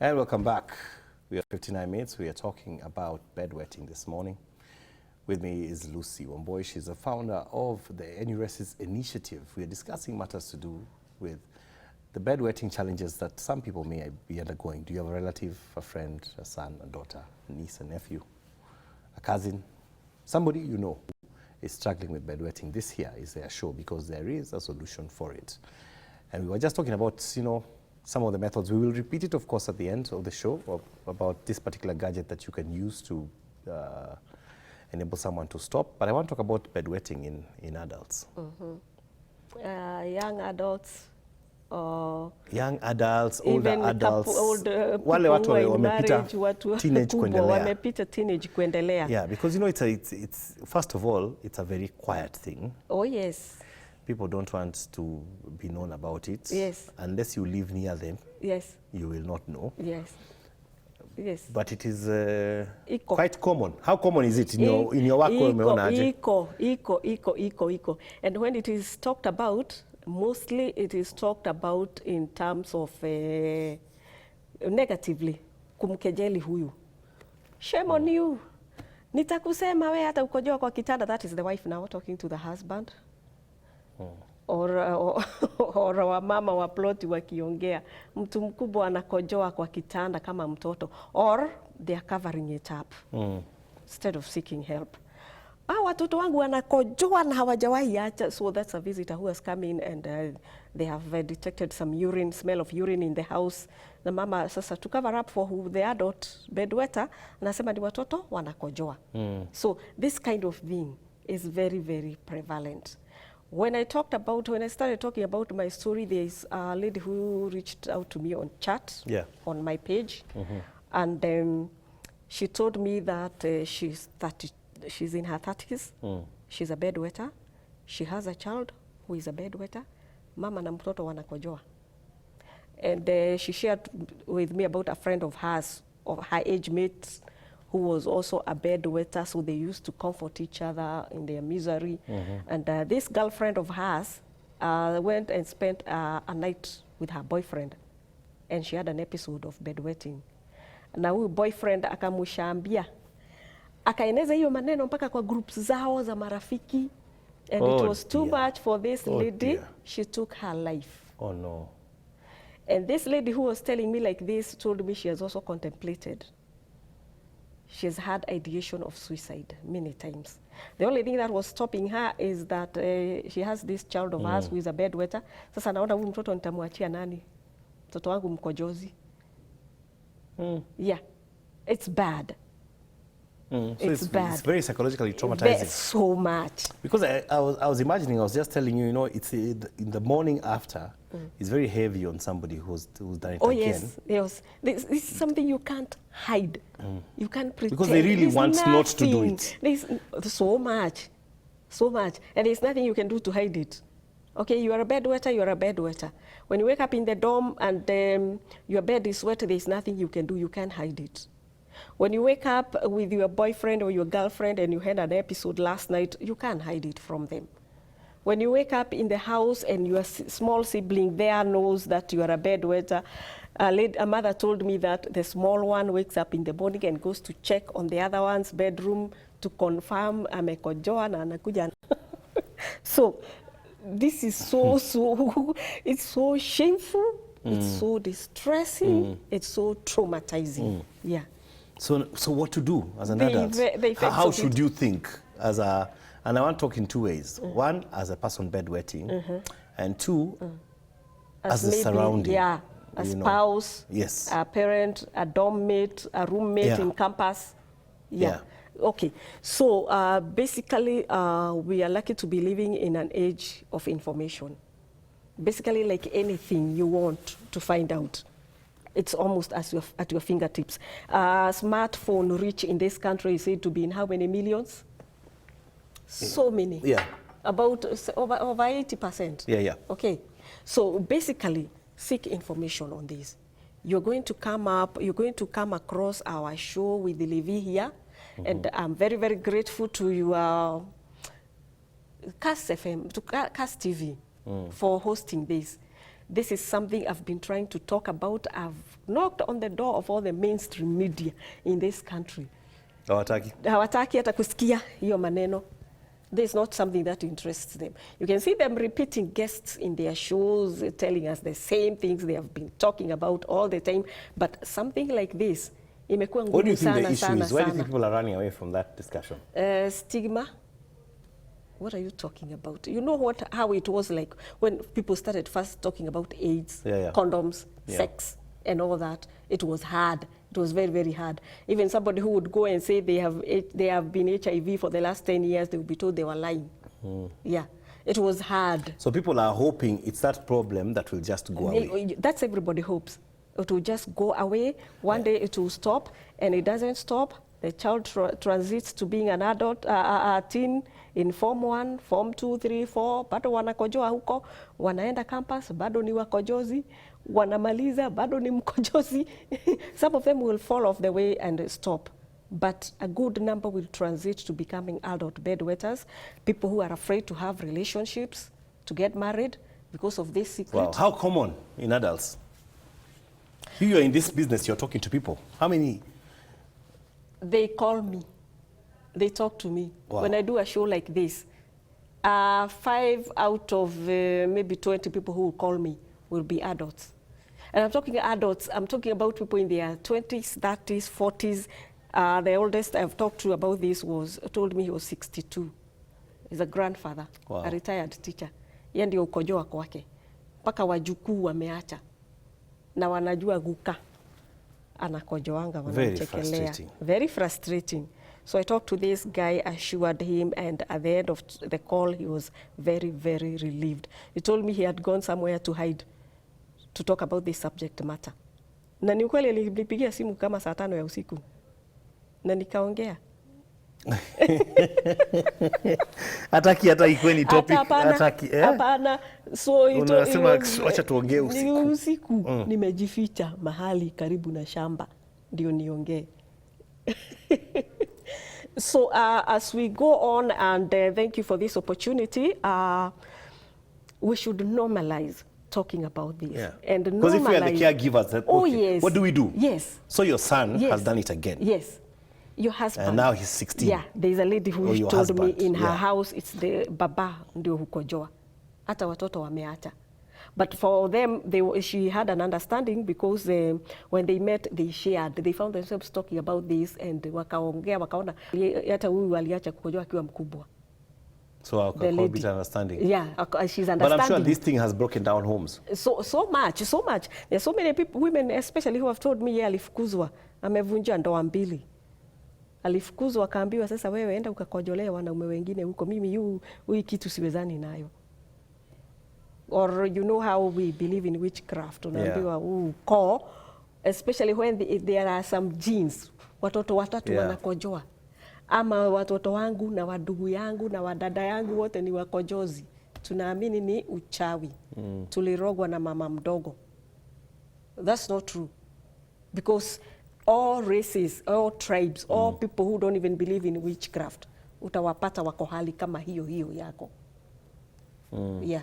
And welcome back. We have 59 minutes. We are talking about bedwetting this morning. With me is Lucy Wamboy. She's the founder of the Enuresis Initiative. We are discussing matters to do with the bedwetting challenges that some people may be undergoing. Do you have a relative, a friend, a son, a daughter, a niece, a nephew, a cousin, somebody you know is struggling with bedwetting? This here is their show because there is a solution for it. And we were just talking about, some of the methods. We will repeat it, of course, at the end of the show about this particular gadget that you can use to enable someone to stop. But I want to talk about bedwetting in adults. Young adults. Young adults, older adults, wale watu wamepita teenage kuendelea. Wamepita teenage kuendelea. Yeah, because it's first of all, it's a very quiet thing. Oh yes. People don't want to be known about it. Yes. Unless you live near them. Yes. You will not know. Yes. Yes. But it is quite common. How common is it in your work? Iko. And when it is talked about, mostly it is talked about in terms of negatively. Kumkejeli huyu. Shame on you. Nitakusema we hata ukojoa kwa kitanda. That is the wife now talking to the husband. Or wamama wa ploti wakiongea, mtu mkubwa anakojoa kwa kitanda kama mtoto, or they are covering it up instead of seeking help. Watoto wangu wanakojoa na hawajawahi acha. So that's a visitor who has come in and they have detected some smell of urine in the house. Na mama sasa to cover up for the adult bedwetter anasema ni watoto wanakojoa. So this kind of thing is very, very prevalent. When I started talking about my story, there's a lady who reached out to me on chat, on my page, and she told me that she's in her 30s, she's a bedwetter, she has a child who is a bedwetter, mama na mtoto wanakojoa. And she shared with me about a friend of hers, of her age mates, who was also a bedwetter, so they used to comfort each other in their misery. And this girlfriend of hers went and spent a night with her boyfriend, and she had an episode of bedwetting. Na huyu boyfriend akamushambia, akaeneza hiyo maneno mpaka kwa groups zao za marafiki, and it was too much for this lady. She took her life. Oh no. And this lady who was telling me like this told me she has also contemplated. She's had ideation of suicide many times. The only thing that was stopping her is that she has this child of hers who is a bedwetter. Sasa naona huyu mtoto nitamwachia nani? Mtoto wangu mkojozi. Yeah, it's bad. So it's bad. It's very psychologically traumatizing. So much. Because I was imagining, I was just telling you, it's in the morning after, it's very heavy on somebody who's done it again. Yes. This is something you can't hide. You can't pretend. Because they really want not to do it. There's so much. And there's nothing you can do to hide it. Okay, you are a bedwetter, you are a bedwetter. When you wake up in the dorm and your bed is wet, there's nothing you can do, you can't hide it. When you wake up with your boyfriend or your girlfriend and you had an episode last night, you can't hide it from them. When you wake up in the house and your small sibling there knows that you are a bedwetter, a mother told me that the small one wakes up in the morning and goes to check on the other one's bedroom to confirm amekojoa na anakuja. So this is so it's so shameful, it's so distressing, it's so traumatizing. Yeah. So what to do as an adult? How should you think and I want to talk in two ways. One, as a person bedwetting, and two, as the surrounding. Yeah, a spouse, yes, a parent, a dorm mate, a roommate in campus. Yeah. Okay, so basically we are lucky to be living in an age of information. Basically, like anything you want to find out, it's almost at your fingertips. Smartphone reach in this country is said to be in how many millions? So many. Yeah. About over 80%. Yeah. Okay. So basically, seek information on this. You're going to come across our show with the Levi here, and I'm very, very grateful to your Cast FM, to Cast TV for hosting this. This is something I've been trying to talk about. I've knocked on the door of all the mainstream media in this country. Hawataki hata kusikia hiyo maneno. This is not something that interests them. You can see them repeating guests in their shows, telling us the same things they have been talking about all the time. But something like this, imekuwa ngumu. What do you think sana, the issue sana, is? Why do you sana. think people are running away from that discussion? Stigma. What are you talking about? You know how it was like when people started first talking about AIDS, condoms, sex, and all that. It was hard. It was very, very hard. Even somebody who would go and say they have been HIV for the last 10 years, they would be told they were lying. Yeah, it was hard. So people are hoping it's that problem that will just go away. That's everybody hopes. It will just go away. One day it will stop, and it doesn't stop. The child transits to being an adult, a teen in Form 1, Form 2, 3, 4, bado wanakojoa huko, wanaenda campus, bado ni wakojozi, wanamaliza, bado ni mkojozi. Some of them will fall off the way and stop. But a good number will transit to becoming adult bedwetters, people who are afraid to have relationships, to get married because of this secret. Wow, how common in adults? You are in this business, you're talking to people. How many? They call me. They talk to me. Wow. When I do a show like this, 5 out of maybe 20 people who will call me will be adults. And I'm talking adults, I'm talking about people in their 20s, 30s, 40s. The oldest I've talked to about this told me he was 62. He's a grandfather, a retired teacher. Yeye ndio ukojoa kwake. Mpaka wajukuu wameacha. Na wanajua guka. Anakojoanga wanamchekelea. Very frustrating. So I talked to this guy, assured him, and at the end of the call, he was very, very relieved. He told me he had gone somewhere to hide, to talk about this subject matter. Na ni ukweli alinipigia simu kama saa 5 ya usiku. Na nikaongea. Hataki hata ikuwe ni topic. Hataki. Hapana. So unasema acha tuongee usiku. Usiku nimejificha mahali karibu na shamba ndio niongee. So as we go on, and thank you for this opportunity, we should normalize talking about this. Yeah. And because if we are the caregivers, yes. What do we do? Yes. So your son has done it again. Yes. Your husband. And now he's 16. Yeah, there's a lady who told husband. me in her house, it's the baba ndio hukojoa. Hata watoto wameacha. But for them, she had an understanding because when they met, they shared. They found themselves talking about this, and wakaongea, wakaona hata huyu aliacha kukojoa akiwa mkubwa. So I'll call it understanding. Yeah, she's understanding. But I'm sure this thing has broken down homes. So much. There's so many people, women especially, who have told me, yeah, alifukuzwa, amevunja ndoa 2. Alifukuzwa akaambiwa, sasa wewe enda ukakojolee wanaume wengine huko, mimi hii kitu siwezani nayo. Or you know how we believe in witchcraft, unaambiwa ko, especially when there are some genes, watoto watatu wanakojoa, ama watoto wangu na wadugu yangu na wadada yangu wote ni wakojozi, tunaamini ni uchawi. Tulirogwa na mama mdogo. That's not true, because all races, all tribes, all people who don't even believe in witchcraft, utawapata wako hali kama hiyo yako. Yeah.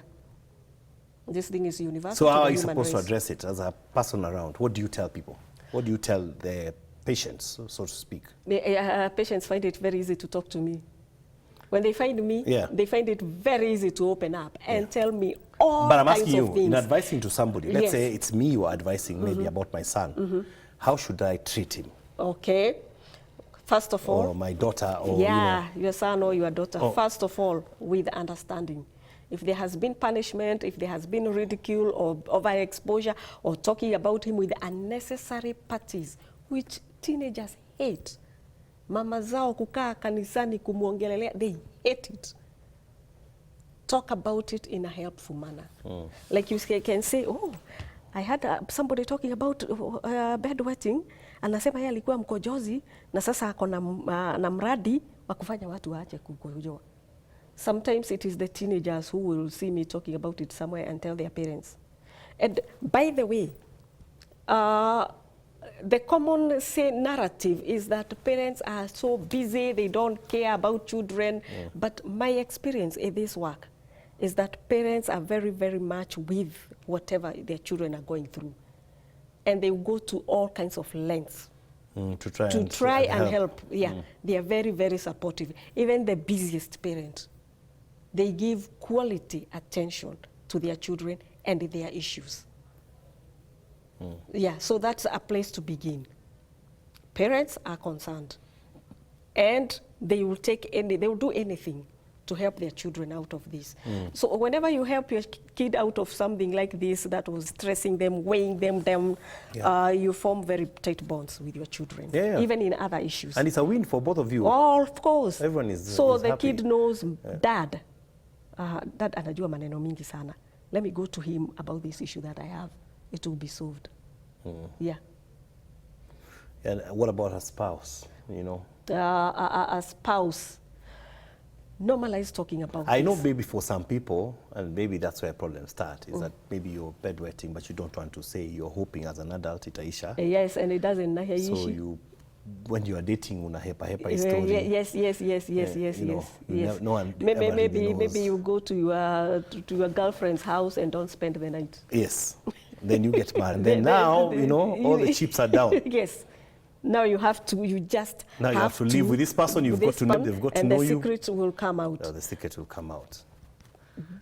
This thing is universal. So how are you supposed to address it as a person around? What do you tell people? What do you tell the patients, so to speak? Patients find it very easy to talk to me. When they find me, they find it very easy to open up and tell me all kinds of things. But I'm asking you, in advising to somebody, let's say it's me you are advising maybe about my son. How should I treat him? Okay. First of all, or my daughter, or your son or your daughter. First of all, with understanding. If there has been punishment, if there has been ridicule or overexposure, or talking about him with unnecessary parties, which teenagers hate. Mama zao kukaa kanisani kumuongelelea, they hate it. Talk about it in a helpful manner. Like you can say, oh, I had somebody talking about bedwetting, anasema yeye alikuwa mkojozi na sasa ako na mradi wa kufanya watu waache kukojoa. Sometimes it is the teenagers who will see me talking about it somewhere and tell their parents. And by the way, the common narrative is that parents are so busy, they don't care about children. But my experience in this work is that parents are very, very much with whatever their children are going through. And they will go to all kinds of lengths to try and help. Yeah, they are very, very supportive. Even the busiest parent, they give quality attention to their children and their issues. Yeah, so that's a place to begin. Parents are concerned, and they will do anything to help their children out of this. So whenever you help your kid out of something like this that was stressing them, weighing them down, you form very tight bonds with your children, even in other issues. And it's a win for both of you. Oh, of course. Everyone is So is the happy. kid knows, Dad anajua maneno mingi sana. Let me go to him about this issue that I have. It will be solved. Yeah. And what about a spouse, you know? A spouse, normalize talking about I this. know maybe for some people, and maybe that's where problems start, is that maybe you're bedwetting, but you don't want to say, you're hoping as an adult itaisha. Yes, and it doesn't. So you, when you are dating, una hepa story. Yes. You know, no one Maybe you go to your girlfriend's house and don't spend the night. Yes. Then you get married. Then now, you know, all the chips are down. Yes. Now you have to, you just now you have to live with this person. You've got to know, they've got to know you. And the secret will come out. Oh, the secret will come out.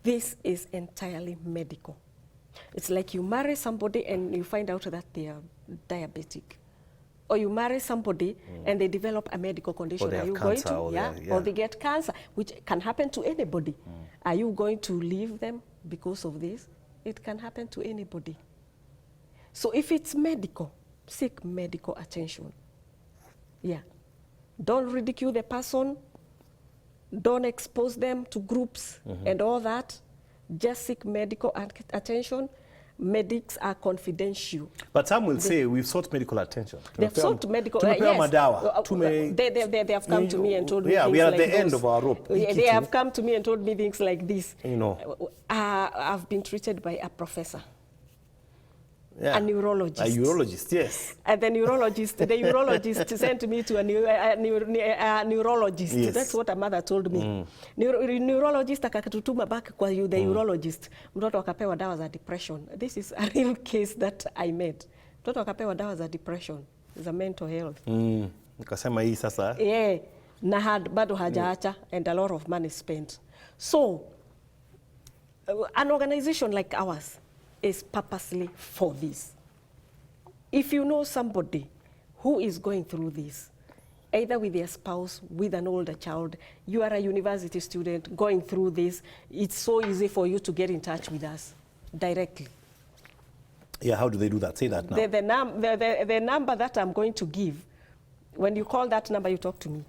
This is entirely medical. It's like you marry somebody and you find out that they are diabetic. Or you marry somebody and they develop a medical condition. Or they are have you cancer, going to, or they get cancer, which can happen to anybody. Are you going to leave them because of this? It can happen to anybody. So if it's medical, seek medical attention. Yeah. Don't ridicule the person. Don't expose them to groups and all that. Just seek medical attention. Medics are confidential. But some will say we've sought medical attention. They've sought medical attention. They have come to me and told me things like we are at the those. end of our rope. They have come to me and told me things like this. You know. I've been treated by a professor. Yeah. A neurologist. A urologist, yes. And the neurologist sent me to a neurologist. Yes. That's what a mother told me. Neurologist akatutuma back kwa the urologist. Mtoto akapewa dawa za depression. This is a real case that I made. Mtoto akapewa dawa za depression. It's a mental health. Nikasema hii sasa. Yeah. Na bado hajaacha and a lot of money spent. So, an organization like ours is purposely for this. If you know somebody who is going through this, either with their spouse, with an older child, you are a university student going through this, it's so easy for you to get in touch with us directly. Yeah, how do they do that? Say that now. The number that I'm going to give, when you call that number, you talk to me.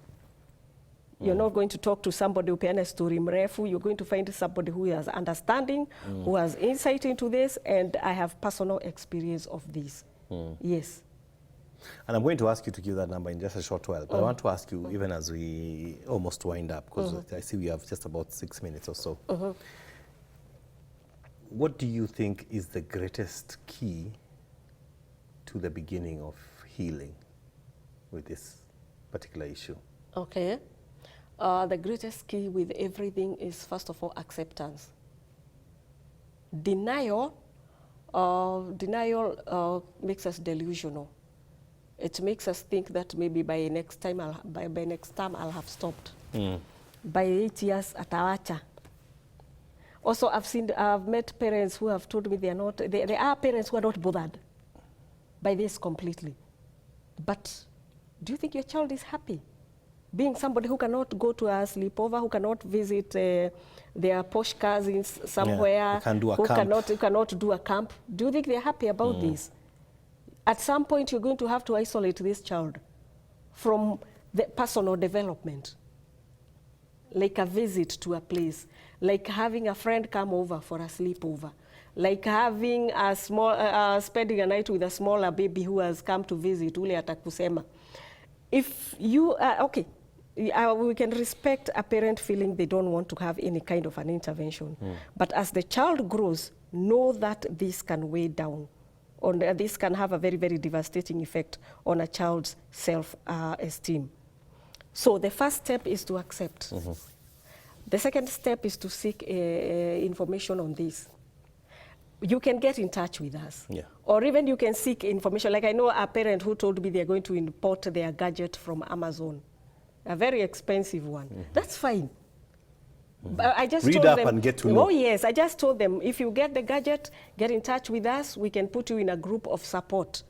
You're not going to talk to somebody who can a story mrefu. You're going to find somebody who has understanding, who has insight into this, and I have personal experience of this. Yes. And I'm going to ask you to give that number in just a short while, but I want to ask you, even as we almost wind up, because I see we have just about 6 minutes or so. What do you think is the greatest key to the beginning of healing with this particular issue? Okay. The greatest key with everything is, first of all, acceptance. Denial makes us delusional. It makes us think that maybe by next time I'll have stopped. By 8 years, atawacha. Also, I've met parents who have told me there are parents who are not bothered by this completely. But do you think your child is happy? Being somebody who cannot go to a sleepover, who cannot visit their posh cousins somewhere, who cannot do a camp. Do you think they're happy about this? At some point, you're going to have to isolate this child from the personal development, like a visit to a place, like having a friend come over for a sleepover, like having a spending a night with a smaller baby who has come to visit, ule atakusema. If you okay, we can respect a parent feeling they don't want to have any kind of an intervention. But as the child grows, know that this can weigh down. This can have a very, very devastating effect on a child's self-esteem. So the first step is to accept. The second step is to seek information on this. You can get in touch with us. Yeah. Or even you can seek information. Like I know a parent who told me they're going to import their gadget from Amazon, a very expensive one. That's fine. But I just Read told up them, and get to know. oh yes, I just told them, if you get the gadget, get in touch with us. We can put you in a group of support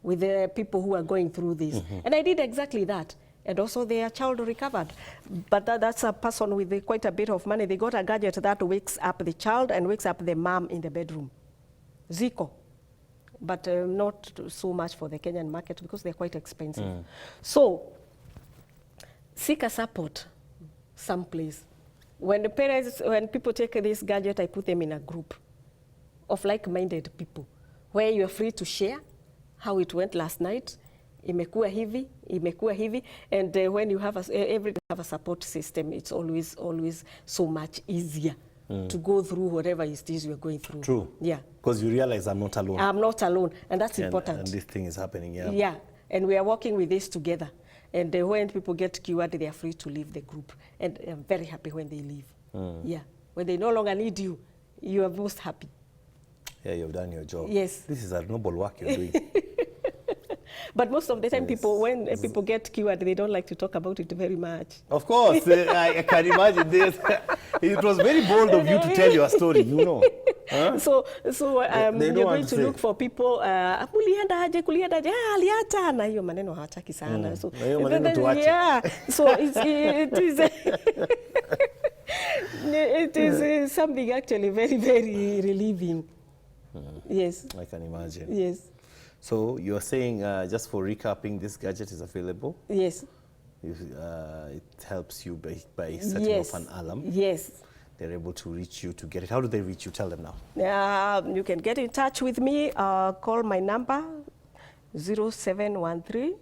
with the people who are going through this. And I did exactly that. And also their child recovered. But that's a person with quite a bit of money. They got a gadget that wakes up the child and wakes up the mom in the bedroom. Zico. But not so much for the Kenyan market because they're quite expensive. So, seek a support someplace. When the parents, when people take this gadget, I put them in a group of like-minded people where you're free to share how it went last night. Imekuwa hivi, and when you have a support system, it's always so much easier to go through whatever it is you're going through. True. Yeah. Because you realize I'm not alone. I'm not alone, and that's important. And this thing is happening, yeah. Yeah, and we are working with this together. And when people get cured, they are free to leave the group. And I'm very happy when they leave. Yeah, when they no longer need you, you are most happy. Yeah, you've done your job. Yes. This is a noble work you're doing. But most of the time, Yes. when people get cured, they don't like to talk about it very much. Of course, I can imagine this. It was very bold of you to tell your story, you know. Huh? So They you're don't want going to to say. look for people, kulienda aje, aliacha, na hiyo maneno hawataki sana. So, Na hiyo maneno tuache. yeah, so it is something actually very, very relieving. Yes. I can imagine. Yes. So you're saying, just for recapping, this gadget is available. Yes. It helps you by setting Yes. off an alarm. Yes. They're able to reach you to get it. How do they reach you? Tell them now. You can get in touch with me. Call my number 0713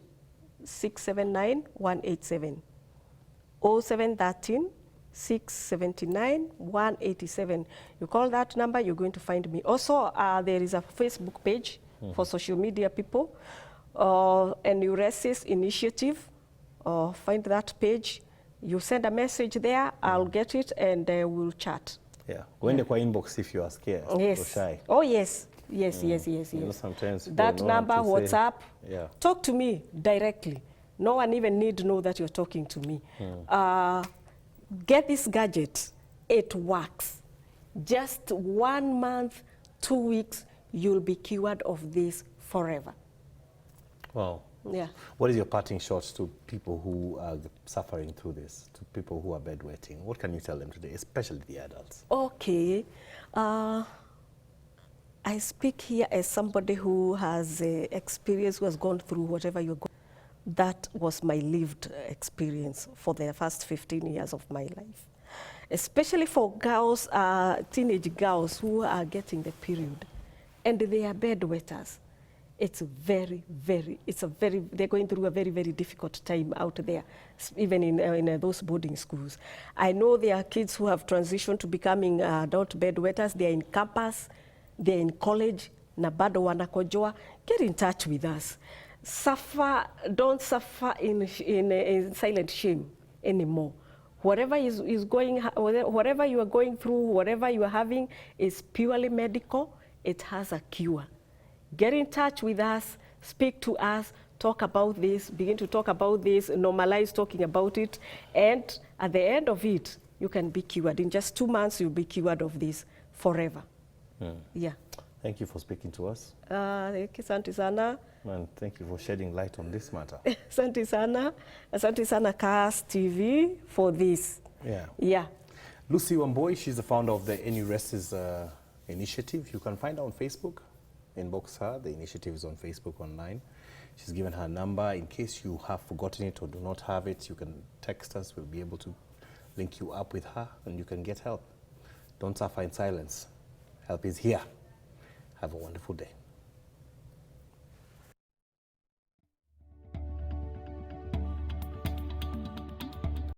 679 187 0713 679 187. You call that number, you're going to find me. Also, there is a Facebook page for social media people, Enuresis Initiative. Find that page. You send a message there, I'll get it, and we'll chat. Yeah. Go in the inbox if you are scared or shy. Oh, yes. Yes. You know, sometimes That people don't number, want to say- WhatsApp, Yeah. talk to me directly. No one even need to know that you're talking to me. Get this gadget. It works. Just 1 month, 2 weeks, you'll be cured of this forever. Wow. Yeah. What is your parting shots to people who are suffering through this, to people who are bedwetting? What can you tell them today, especially the adults? Okay. I speak here as somebody who has experience, who has gone through whatever you're going. That was my lived experience for the first 15 years of my life. Especially for girls, teenage girls who are getting the period and they are bedwetters. It's they're going through a very, very difficult time out there, even in those boarding schools. I know there are kids who have transitioned to becoming adult bedwetters. They're in campus, they're in college, na bado wanakojoa. Get in touch with us. Don't suffer in silent shame anymore. Whatever whatever you are going through, whatever you are having is purely medical. It has a cure. Get in touch with us, speak to us, talk about this, begin to talk about this, normalize talking about it, and at the end of it, you can be cured. In just 2 months, you'll be cured of this forever. Yeah. Thank you for speaking to us. Asante sana. And thank you for shedding light on this matter. Asante sana. Asante sana Kaas TV for this. Yeah. Yeah. Lucy Wamboi, she's the founder of the Enuresis initiative. You can find her on Facebook. Inbox her. The initiative is on Facebook online. She's given her number. In case you have forgotten it or do not have it, you can text us. We'll be able to link you up with her and you can get help. Don't suffer in silence. Help is here. Have a wonderful day.